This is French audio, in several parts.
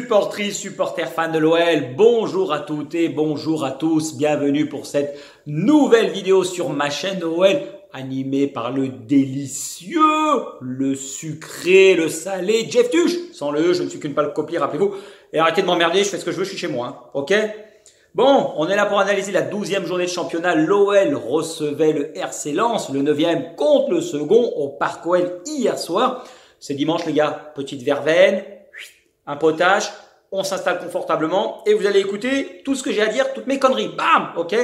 Supportrices, supporters, fans de l'OL, bonjour à toutes et bonjour à tous. Bienvenue pour cette nouvelle vidéo sur ma chaîne OL, animée par le délicieux, le sucré, le salé, Jeff Tuche. Sans le E, je ne suis qu'une pâle copie, rappelez-vous. Et arrêtez de m'emmerder, je fais ce que je veux, je suis chez moi, hein, ok? Bon, on est là pour analyser la 12e journée de championnat. L'OL recevait le RC Lens, le 9e contre le second au Parc OL hier soir. C'est dimanche les gars, petite verveine, un potage, on s'installe confortablement et vous allez écouter tout ce que j'ai à dire, toutes mes conneries. Bam, ok?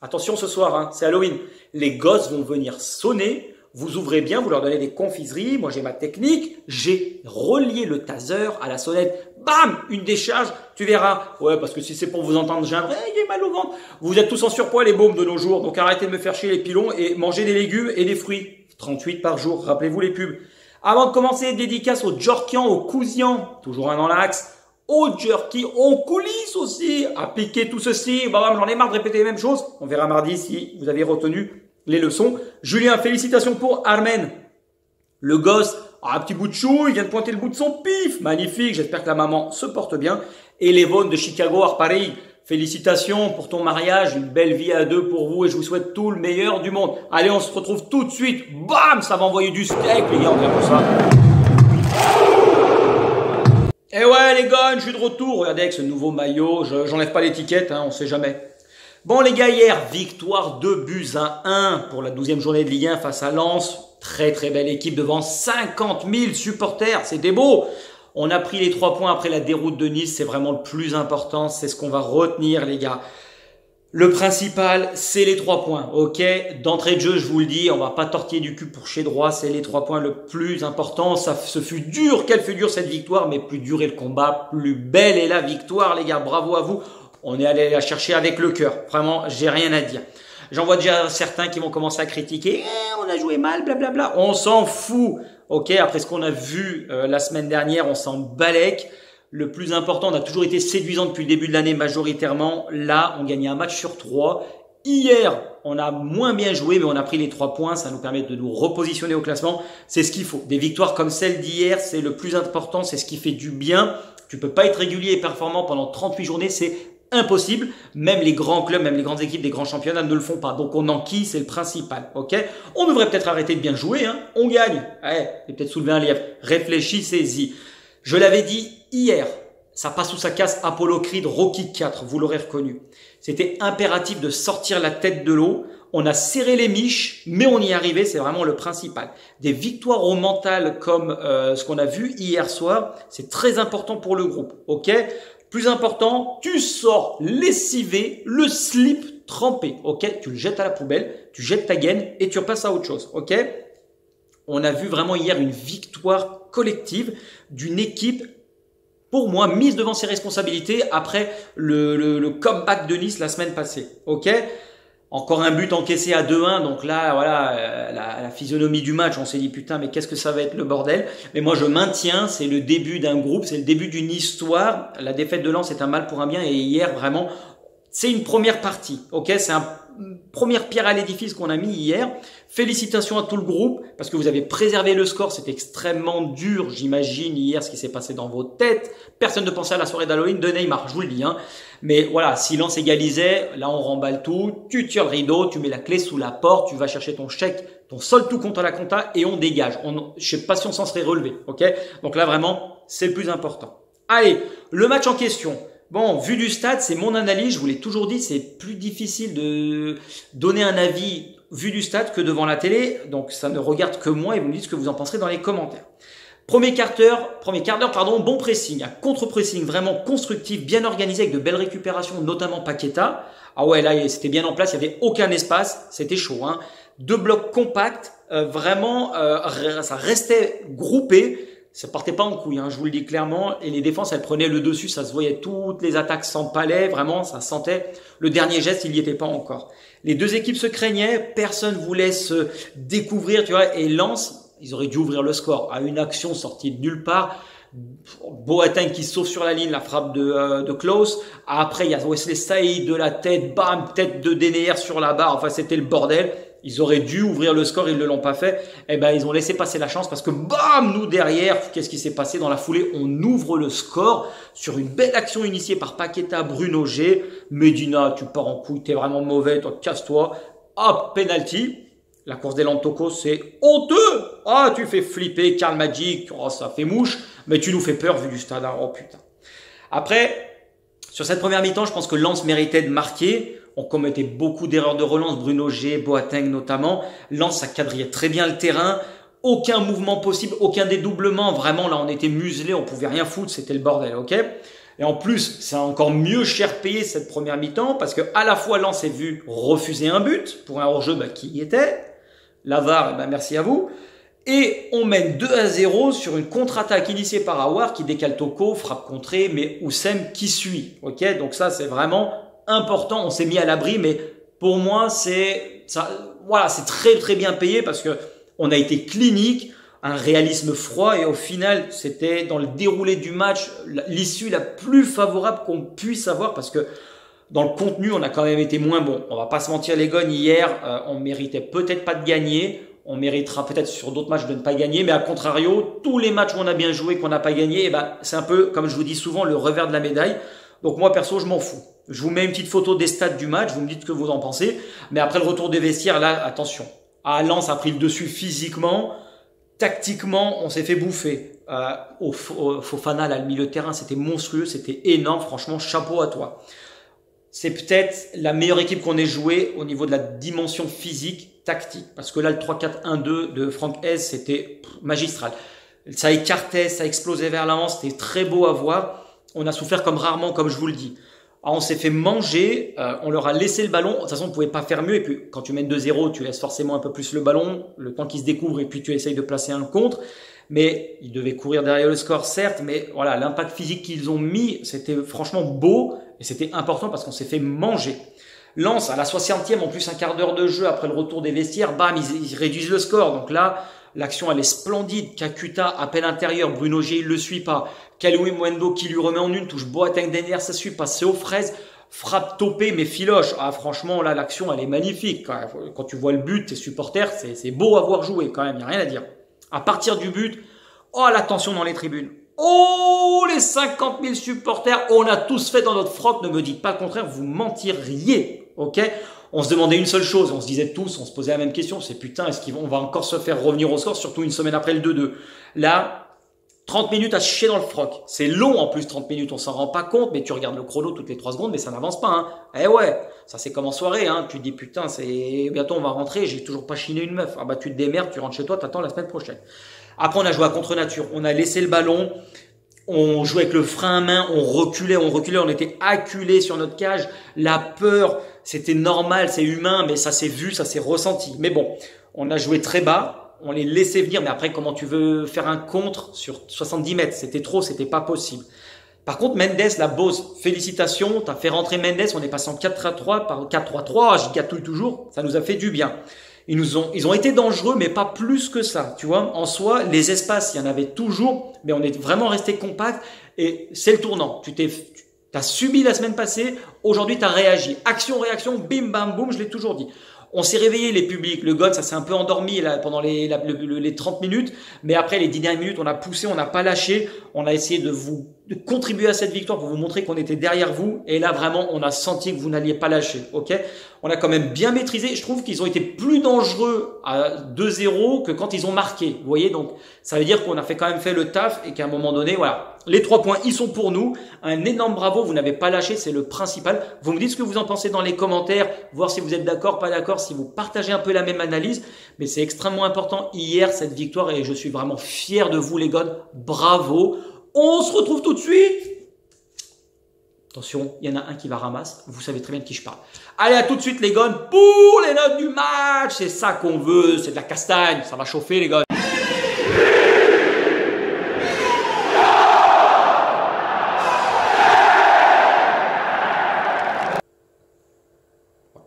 Attention ce soir, hein, c'est Halloween. Les gosses vont venir sonner, vous ouvrez bien, vous leur donnez des confiseries. Moi j'ai ma technique, j'ai relié le taser à la sonnette. Bam, une décharge, tu verras. Ouais, parce que si c'est pour vous entendre geindre, j'ai mal au ventre. Vous êtes tous en surpoids les mômes de nos jours, donc arrêtez de me faire chier les pilons et mangez des légumes et des fruits. 38 par jour, rappelez-vous les pubs. Avant de commencer, dédicace aux Djorkian, aux Cousian, toujours un dans l'axe, aux Jerky, aux coulisses aussi, appliquez tout ceci. Bah, j'en ai marre de répéter les mêmes choses. On verra mardi si vous avez retenu les leçons. Julien, félicitations pour Armen. Le gosse, un petit bout de chou, il vient de pointer le bout de son pif. Magnifique, j'espère que la maman se porte bien. Et Levon de Chicago, pareil. Félicitations pour ton mariage, une belle vie à deux pour vous et je vous souhaite tout le meilleur du monde. Allez, on se retrouve tout de suite. Bam, ça va envoyer du steak, les gars, on vient pour ça. Et ouais, les gars, je suis de retour. Regardez avec ce nouveau maillot, j'enlève pas l'étiquette, hein, on sait jamais. Bon, les gars, hier, victoire 2-1 pour la 12e journée de Ligue 1 face à Lens. Très, très belle équipe devant 50 000 supporters. C'était beau. On a pris les 3 points après la déroute de Nice, c'est vraiment le plus important, c'est ce qu'on va retenir les gars. Le principal, c'est les 3 points, ok? D'entrée de jeu, je vous le dis, on va pas tortiller du cul pour chez droit, c'est les 3 points le plus important. Ce fut dur, quelle fut dure cette victoire, mais plus dur est le combat, plus belle est la victoire les gars, bravo à vous. On est allé la chercher avec le cœur, vraiment, j'ai rien à dire. J'en vois déjà certains qui vont commencer à critiquer, on a joué mal, blablabla, on s'en fout. Ok, après ce qu'on a vu la semaine dernière, on s'en balèque. Le plus important, on a toujours été séduisant depuis le début de l'année majoritairement. Là, on gagnait un match sur 3. Hier, on a moins bien joué, mais on a pris les 3 points. Ça nous permet de nous repositionner au classement. C'est ce qu'il faut. Des victoires comme celle d'hier, c'est le plus important. C'est ce qui fait du bien. Tu peux pas être régulier et performant pendant 38 journées. C'est impossible. Même les grands clubs, même les grandes équipes des grands championnats ne le font pas. Donc on enquille, c'est le principal. Ok, on devrait peut-être arrêter de bien jouer. Hein. On gagne. Ouais, et peut-être soulever un lièvre. Réfléchissez-y. Je l'avais dit hier. Ça passe ou ça casse. Apollo Creed, Rocky 4. Vous l'aurez reconnu. C'était impératif de sortir la tête de l'eau. On a serré les miches, mais on y est arrivé. C'est vraiment le principal. Des victoires au mental comme ce qu'on a vu hier soir, c'est très important pour le groupe. Ok. Plus important, tu sors lessivé, le slip trempé, ok? Tu le jettes à la poubelle, tu jettes ta gaine et tu repasses à autre chose, ok? On a vu vraiment hier une victoire collective d'une équipe, pour moi, mise devant ses responsabilités après le comeback de Nice la semaine passée, ok? Encore un but encaissé à 2-1, donc là, voilà, la physionomie du match, on s'est dit putain, mais qu'est-ce que ça va être le bordel? Mais moi, je maintiens, c'est le début d'un groupe, c'est le début d'une histoire. La défaite de Lens est un mal pour un bien et hier, vraiment, c'est une première partie, ok? C'est une première pierre à l'édifice qu'on a mis hier. Félicitations à tout le groupe parce que vous avez préservé le score. C'était extrêmement dur, j'imagine, hier, ce qui s'est passé dans vos têtes. Personne ne pensait à la soirée d'Halloween de Neymar, je vous le dis. Hein. Mais voilà, si Lens égalisait, là, on remballe tout. Tu tires le rideau, tu mets la clé sous la porte, tu vas chercher ton chèque, ton solde tout compte à la compta et on dégage. Je sais pas si on s'en serait relevé, ok? Donc là, vraiment, c'est le plus important. Allez, le match en question. Bon, vu du stade, c'est mon analyse. Je vous l'ai toujours dit, c'est plus difficile de donner un avis vu du stade que devant la télé. Donc, ça ne regarde que moi et vous me dites ce que vous en penserez dans les commentaires. Premier quart d'heure, bon pressing, un contre-pressing vraiment constructif, bien organisé avec de belles récupérations, notamment Paqueta. Ah ouais, là, c'était bien en place, il n'y avait aucun espace, c'était chaud. Hein. 2 blocs compacts, vraiment, ça restait groupé. Ça partait pas en couille, hein, je vous le dis clairement. Et les défenses, elles prenaient le dessus. Ça se voyait, toutes les attaques s'empalaient. Vraiment, ça sentait. Le dernier geste, il n'y était pas encore. Les deux équipes se craignaient. Personne voulait se découvrir, tu vois. Et Lens, ils auraient dû ouvrir le score à une action sortie de nulle part. Boateng qui sauve sur la ligne, la frappe de Klose. Après, il y a Wesley Saïd de la tête, bam, tête de Denayer sur la barre. Enfin, c'était le bordel. Ils auraient dû ouvrir le score, ils ne l'ont pas fait. Eh ben, ils ont laissé passer la chance parce que bam, nous derrière, qu'est-ce qui s'est passé dans la foulée? On ouvre le score sur une belle action initiée par Paqueta, Bruno G. Medina, tu pars en couille, t'es vraiment mauvais, toi, casse-toi. Hop, penalty. La course des Toko, c'est honteux. Ah, tu fais flipper, Karl Magic, oh, ça fait mouche, mais tu nous fais peur vu du stade. Oh putain. Après, sur cette première mi-temps, je pense que Lens méritait de marquer. On commettait beaucoup d'erreurs de relance, Bruno G, Boateng notamment. Lens, ça quadrillait très bien le terrain. Aucun mouvement possible, aucun dédoublement. Vraiment, là, on était muselés, on pouvait rien foutre, c'était le bordel, ok? Et en plus, c'est encore mieux cher payé cette première mi-temps parce que à la fois Lens s'est vu refuser un but pour un hors-jeu qui y était. La VAR, merci à vous. Et on mène 2-0 sur une contre-attaque initiée par Aouar qui décale Toko, frappe contrée, mais Oussem qui suit, ok? Donc ça, c'est vraiment important, on s'est mis à l'abri, mais pour moi, c'est très très bien payé parce que on a été clinique, un réalisme froid et au final, c'était dans le déroulé du match l'issue la plus favorable qu'on puisse avoir parce que dans le contenu, on a quand même été moins bon. On va pas se mentir, les gars, hier, on méritait peut-être pas de gagner. On méritera peut-être sur d'autres matchs de ne pas gagner, mais à contrario, tous les matchs où on a bien joué, qu'on n'a pas gagné, eh ben, c'est un peu, comme je vous dis souvent, le revers de la médaille. Donc moi, perso, je m'en fous. Je vous mets une petite photo des stats du match, vous me dites ce que vous en pensez. Mais après le retour des vestiaires, là, attention. Lens a pris le dessus physiquement. Tactiquement, on s'est fait bouffer. Fofana, là, le milieu de terrain, c'était monstrueux, c'était énorme. Franchement, chapeau à toi. C'est peut-être la meilleure équipe qu'on ait jouée au niveau de la dimension physique, tactique. Parce que là, le 3-4-1-2 de Franck Hez, c'était magistral. Ça écartait, ça explosait vers l'avant, c'était très beau à voir. On a souffert comme rarement, comme je vous le dis. On s'est fait manger, on leur a laissé le ballon. De toute façon, on ne pouvait pas faire mieux. Et puis, quand tu mènes 2-0, tu laisses forcément un peu plus le ballon, le temps qu'ils se découvrent, et puis tu essayes de placer un contre. Mais ils devaient courir derrière le score, certes, mais voilà, l'impact physique qu'ils ont mis, c'était franchement beau et c'était important parce qu'on s'est fait manger. Lens, à la 60e, en plus un quart d'heure de jeu après le retour des vestiaires, bam, ils réduisent le score. Donc là, l'action, elle est splendide. Kakuta, appel intérieur, Bruno G, il le suit pas. Kaloui Mwendo qui lui remet en une touche. Boateng derrière, ça suit pas. C'est aux fraises. Frappe topée, mais filoche. Ah, franchement, là, l'action, elle est magnifique. Quand tu vois le but, tes supporters, c'est beau à voir jouer quand même. Il n'y a rien à dire. À partir du but, oh, la tension dans les tribunes. Oh, les 50 000 supporters. On a tous fait dans notre froc. Ne me dites pas le contraire. Vous mentiriez. Ok? On se demandait une seule chose, on se disait tous, on se posait la même question, c'est putain, est-ce qu'on va encore se faire revenir au score, surtout une semaine après le 2-2. Là, 30 minutes à chier dans le froc. C'est long en plus, 30 minutes, on s'en rend pas compte, mais tu regardes le chrono toutes les 3 secondes, mais ça n'avance pas. Hein. Eh ouais, ça c'est comme en soirée, hein. Tu te dis putain, c'est bientôt on va rentrer, j'ai toujours pas chiné une meuf. Ah bah tu te démerdes, tu rentres chez toi, t'attends la semaine prochaine. Après on a joué à contre-nature, on a laissé le ballon, on jouait avec le frein à main, on reculait, on était acculé sur notre cage. La peur, c'était normal, c'est humain, mais ça s'est vu, ça s'est ressenti. Mais bon, on a joué très bas, on les laissait venir, mais après, comment tu veux faire un contre sur 70 mètres? C'était trop, c'était pas possible. Par contre, Mendes, la Bose, félicitations, t'as fait rentrer Mendes, on est passé en 4-3-3 par 4-3-3, je gâtouille toujours, ça nous a fait du bien. Ils ont été dangereux, mais pas plus que ça. Tu vois, en soi, les espaces, il y en avait toujours, mais on est vraiment resté compact et c'est le tournant. T'as subi la semaine passée, aujourd'hui t'as réagi. Action, réaction, bim, bam, boum, je l'ai toujours dit. On s'est réveillé les publics, le God ça s'est un peu endormi là, pendant les 30 minutes, mais après les 10 dernières minutes on a poussé, on n'a pas lâché, on a essayé de contribuer à cette victoire pour vous montrer qu'on était derrière vous et là vraiment on a senti que vous n'alliez pas lâcher, ok? On a quand même bien maîtrisé, je trouve qu'ils ont été plus dangereux à 2-0 que quand ils ont marqué, vous voyez, donc ça veut dire qu'on a quand même fait le taf et qu'à un moment donné, voilà, les 3 points ils sont pour nous, un énorme bravo, vous n'avez pas lâché, c'est le principal. Vous me dites ce que vous en pensez dans les commentaires, voir si vous êtes d'accord, pas d'accord, si vous partagez un peu la même analyse, mais c'est extrêmement important hier cette victoire et je suis vraiment fier de vous les gars, bravo. On se retrouve tout de suite. Attention, il y en a un qui va ramasser, vous savez très bien de qui je parle. Allez, à tout de suite les gars pour les notes du match, c'est ça qu'on veut, c'est de la castagne, ça va chauffer les gars.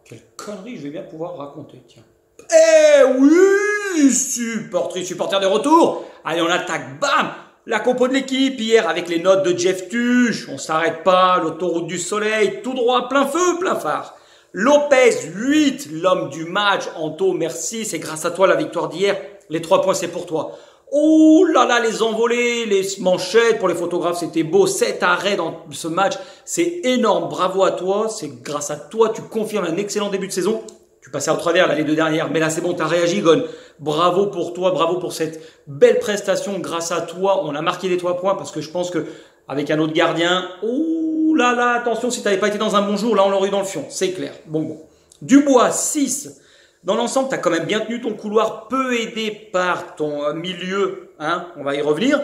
Quelle connerie je vais bien pouvoir raconter, tiens. Eh oui, supporter de retour. Allez, on attaque, bam. La compo de l'équipe hier avec les notes de Jeff Tuch, on s'arrête pas, l'autoroute du soleil, tout droit, plein feu, plein phare. Lopez, 8, l'homme du match. Anto, merci, c'est grâce à toi la victoire d'hier. Les 3 points, c'est pour toi. Oh là là, les envolées, les manchettes pour les photographes, c'était beau. 7 arrêts dans ce match, c'est énorme. Bravo à toi, c'est grâce à toi, tu confirmes un excellent début de saison. Tu passais au travers là, les 2 dernières, mais là c'est bon, tu as réagi, Gon. Bravo pour toi, bravo pour cette belle prestation. Grâce à toi, on a marqué les 3 points parce que je pense que avec un autre gardien, oh là là, attention, si tu n'avais pas été dans un bon jour, là on l'aurait eu dans le fion, c'est clair. Bon. Dubois, 6. Dans l'ensemble, tu as quand même bien tenu ton couloir, peu aidé par ton milieu, hein, on va y revenir.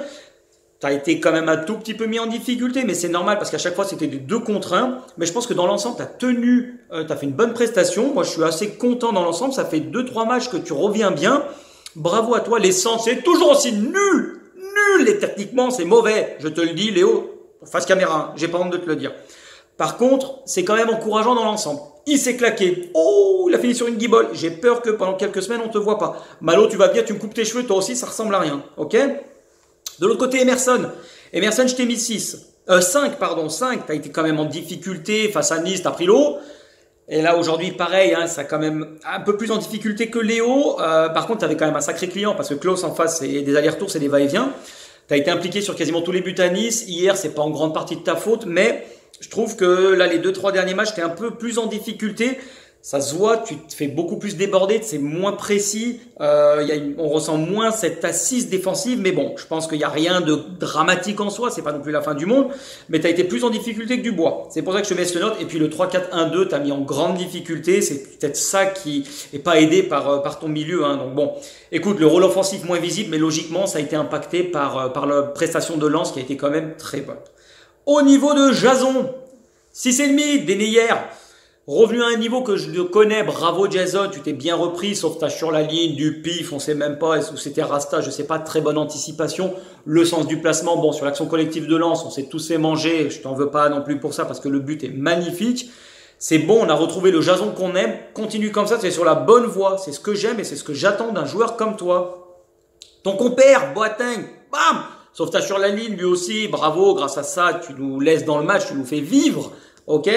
Tu as été quand même un tout petit peu mis en difficulté, mais c'est normal parce qu'à chaque fois, c'était des 2 contre 1. Mais je pense que dans l'ensemble, tu as tenu, tu as fait une bonne prestation. Moi, je suis assez content dans l'ensemble. Ça fait 2-3 matchs que tu reviens bien. Bravo à toi. L'essence, c'est toujours aussi nul. Nul. Et techniquement, c'est mauvais. Je te le dis, Léo, face caméra, j'ai pas honte de te le dire. Par contre, c'est quand même encourageant dans l'ensemble. Il s'est claqué. Oh, il a fini sur une guibole. J'ai peur que pendant quelques semaines, on te voit pas. Malo, tu vas bien, tu me coupes tes cheveux. Toi aussi, ça ressemble à rien. Ok? De l'autre côté, Emerson. Emerson, je t'ai mis 5, pardon. 5. Tu as été quand même en difficulté face à Nice. Tu as pris l'eau. Et là, aujourd'hui, pareil, hein, ça quand même un peu plus en difficulté que Léo. Par contre, tu avais quand même un sacré client parce que Klaus en face, c'est des allers-retours, c'est des va-et-vient. Tu as été impliqué sur quasiment tous les buts à Nice. Hier, c'est pas en grande partie de ta faute, mais je trouve que là, les 2-3 derniers matchs, tu es un peu plus en difficulté. Ça se voit, tu te fais beaucoup plus déborder, c'est moins précis. On ressent moins cette assise défensive. Mais bon, je pense qu'il n'y a rien de dramatique en soi. C'est pas non plus la fin du monde. Mais tu as été plus en difficulté que Dubois. C'est pour ça que je te mets cette note. Et puis le 3-4-1-2, tu as mis en grande difficulté. C'est peut-être ça qui est pas aidé par ton milieu. Hein. Donc bon, écoute, le rôle offensif moins visible, mais logiquement, ça a été impacté par la prestation de Lens qui a été quand même très bonne. Au niveau de Jason, 6,5, Déné hier. Revenu à un niveau que je connais, bravo Jason, tu t'es bien repris, sauf ta sur la ligne, du pif, on sait même pas, est-ce que c'était Rasta, je sais pas, très bonne anticipation, le sens du placement, bon, sur l'action collective de Lens, on s'est tous fait manger, je t'en veux pas non plus pour ça, parce que le but est magnifique, c'est bon, on a retrouvé le Jason qu'on aime, continue comme ça, c'est sur la bonne voie, c'est ce que j'aime et c'est ce que j'attends d'un joueur comme toi. Ton compère, Boateng, bam, sauf ta sur la ligne, lui aussi, bravo, grâce à ça, tu nous laisses dans le match, tu nous fais vivre, ok?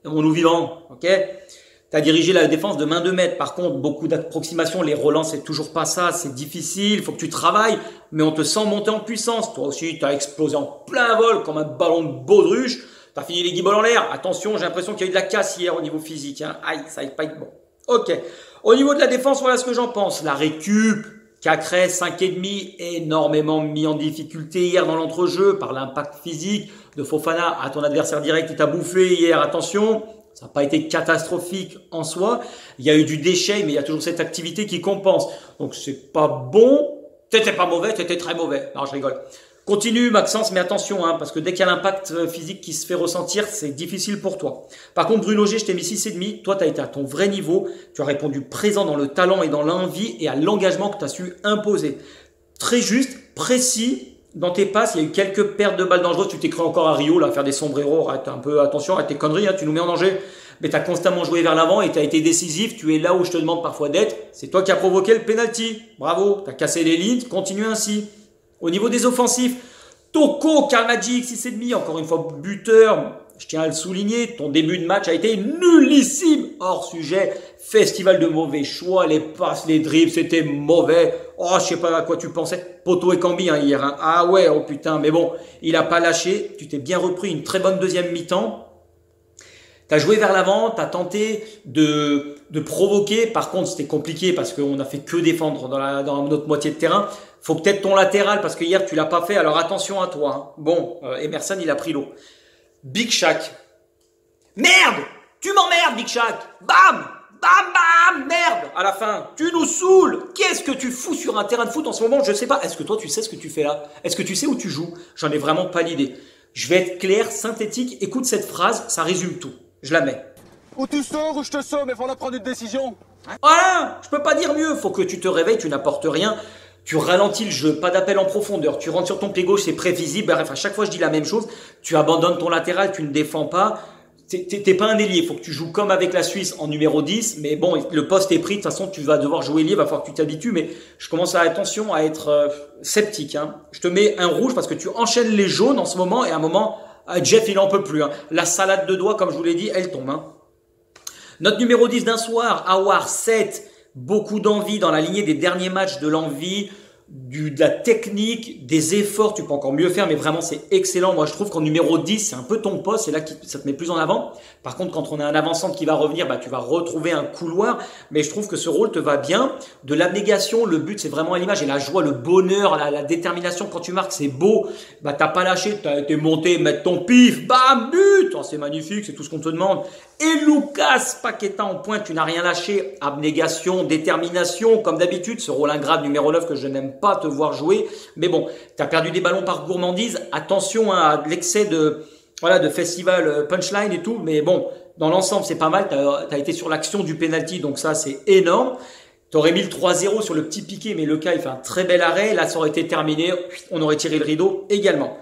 Nous vivant, ok? Tu as dirigé la défense de main de maître. Par contre, beaucoup d'approximations, les relances, c'est toujours pas ça. C'est difficile, il faut que tu travailles, mais on te sent monter en puissance. Toi aussi, tu as explosé en plein vol comme un ballon de baudruche. Tu as fini les guibolles en l'air. Attention, j'ai l'impression qu'il y a eu de la casse hier au niveau physique. Hein. Aïe, ça va pas être bon. Ok. Au niveau de la défense, voilà ce que j'en pense. La récup, Cacré, 5,5, énormément mis en difficulté hier dans l'entrejeu par l'impact physique de Fofana à ton adversaire direct qui t'a bouffé hier. Attention, ça n'a pas été catastrophique en soi. Il y a eu du déchet, mais il y a toujours cette activité qui compense. Donc c'est pas bon. T'étais pas mauvais, t'étais très mauvais. Non, je rigole. Continue Maxence, mais attention, hein, parce que dès qu'il y a l'impact physique qui se fait ressentir, c'est difficile pour toi. Par contre, Bruno G, je t'ai mis 6,5. Toi, tu as été à ton vrai niveau. Tu as répondu présent dans le talent et dans l'envie et à l'engagement que tu as su imposer. Très juste, précis. Dans tes passes, il y a eu quelques pertes de balles dangereuses. Tu t'es cru encore à Rio, là, à faire des sombreros. Arrête un peu, attention, arrête tes conneries, hein, tu nous mets en danger. Mais tu as constamment joué vers l'avant et tu as été décisif. Tu es là où je te demande parfois d'être. C'est toi qui as provoqué le penalty. Bravo, tu as cassé les lignes, continue ainsi. Au niveau des offensifs, Toko, Karmadjic, 6,5, encore une fois buteur. Je tiens à le souligner, ton début de match a été nullissime. Hors sujet, festival de mauvais choix, les passes, les dribbles, c'était mauvais. Oh, je sais pas à quoi tu pensais. Poto et Cambi hein, hier. Hein. Ah ouais, oh putain, mais bon, il a pas lâché. Tu t'es bien repris, une très bonne deuxième mi-temps. Tu as joué vers l'avant, tu as tenté de provoquer. Par contre, c'était compliqué parce qu'on a fait que défendre dans notre moitié de terrain. Faut peut-être ton latéral parce que hier, tu l'as pas fait. Alors attention à toi. Hein. Bon, Emerson, il a pris l'eau. Big Shaq. Merde! Tu m'emmerdes, Big Shaq! Bam! Bam, bam! Merde! À la fin, tu nous saoules! Qu'est-ce que tu fous sur un terrain de foot en ce moment? Je sais pas. Est-ce que toi, tu sais ce que tu fais là? Est-ce que tu sais où tu joues? J'en ai vraiment pas l'idée. Je vais être clair, synthétique. Écoute cette phrase, ça résume tout. Je la mets. Ou tu sors ou je te sors, mais il faudra prendre une décision. Voilà! Je peux pas dire mieux. Faut que tu te réveilles, tu n'apportes rien. Tu ralentis le jeu, pas d'appel en profondeur, tu rentres sur ton pied gauche, c'est prévisible. Bref, à chaque fois, je dis la même chose. Tu abandonnes ton latéral, tu ne défends pas. t'es pas un ailier. Il faut que tu joues comme avec la Suisse en numéro 10. Mais bon, le poste est pris. De toute façon, tu vas devoir jouer ailier. Il va falloir que tu t'habitues. Mais je commence à être sceptique. Hein. Je te mets un rouge parce que tu enchaînes les jaunes en ce moment. Et à un moment, Jeff, il en peut plus. Hein. La salade de doigts, comme je vous l'ai dit, elle tombe. Hein. Notre numéro 10 d'un soir, Awar 7. Beaucoup d'envie dans la lignée des derniers matchs, de l'envie, de la technique, des efforts. Tu peux encore mieux faire, mais vraiment c'est excellent. Moi je trouve qu'en numéro 10 c'est un peu ton poste, c'est là que ça te met plus en avant. Par contre quand on a un avant-centre qui va revenir, tu vas retrouver un couloir, mais je trouve que ce rôle te va bien. De l'abnégation, le but c'est vraiment à l'image, et la joie, le bonheur, la détermination. Quand tu marques, c'est beau, t'as pas lâché, t'as été monté, mettre ton pif, bam, but, c'est magnifique, c'est tout ce qu'on te demande. Et Lucas Paqueta en pointe, tu n'as rien lâché, abnégation, détermination, comme d'habitude, ce rôle ingrat numéro 9 que je n'aime pas te voir jouer. Mais bon, tu as perdu des ballons par gourmandise, attention à l'excès de festival punchline et tout, mais bon, dans l'ensemble c'est pas mal, tu as été sur l'action du penalty, donc ça c'est énorme. Tu aurais mis le 3-0 sur le petit piqué, mais le cas il fait un très bel arrêt, là ça aurait été terminé, on aurait tiré le rideau également.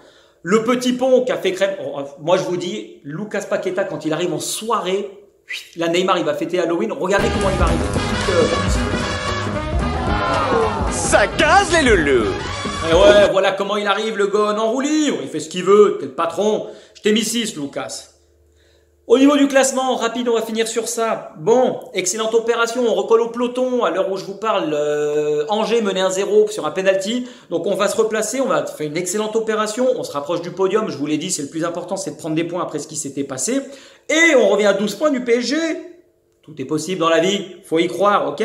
Le petit pont qui a fait crème. Moi, je vous dis, Lucas Paqueta, quand il arrive en soirée, là, Neymar, il va fêter Halloween. Regardez comment il va arriver. Ça gaz les loulous. Et ouais, voilà comment il arrive, le gars en roue libre. Il fait ce qu'il veut, t'es le patron. Je t'ai mis 6, Lucas. Au niveau du classement, rapide, on va finir sur ça. Bon, excellente opération, on recolle au peloton. À l'heure où je vous parle, Angers menait 1-0 sur un penalty. Donc on va se replacer, on va faire une excellente opération. On se rapproche du podium, je vous l'ai dit, c'est le plus important, c'est de prendre des points après ce qui s'était passé. Et on revient à 12 points du PSG. Tout est possible dans la vie, faut y croire, ok?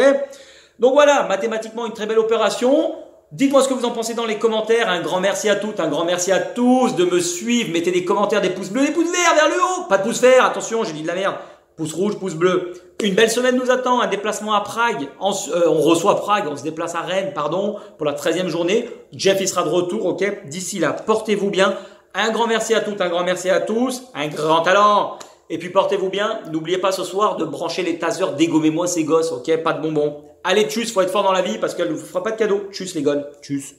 Donc voilà, mathématiquement une très belle opération. Dites-moi ce que vous en pensez dans les commentaires. Un grand merci à toutes, un grand merci à tous de me suivre. Mettez des commentaires, des pouces bleus, des pouces verts vers le haut. Pas de pouces verts, attention, j'ai dit de la merde. Pouce rouge, pouce bleu. Une belle semaine nous attend, un déplacement à Prague. On reçoit Prague, on se déplace à Rennes, pour la 13e journée. Jeff, il sera de retour, ok? D'ici là, portez-vous bien. Un grand merci à toutes, un grand merci à tous. Un grand talent. Et puis portez-vous bien. N'oubliez pas ce soir de brancher les tasers. Dégommez-moi ces gosses, ok? Pas de bonbons. Allez, tchuss, faut être fort dans la vie parce qu'elle ne vous fera pas de cadeau. Tchuss les gars, tchuss.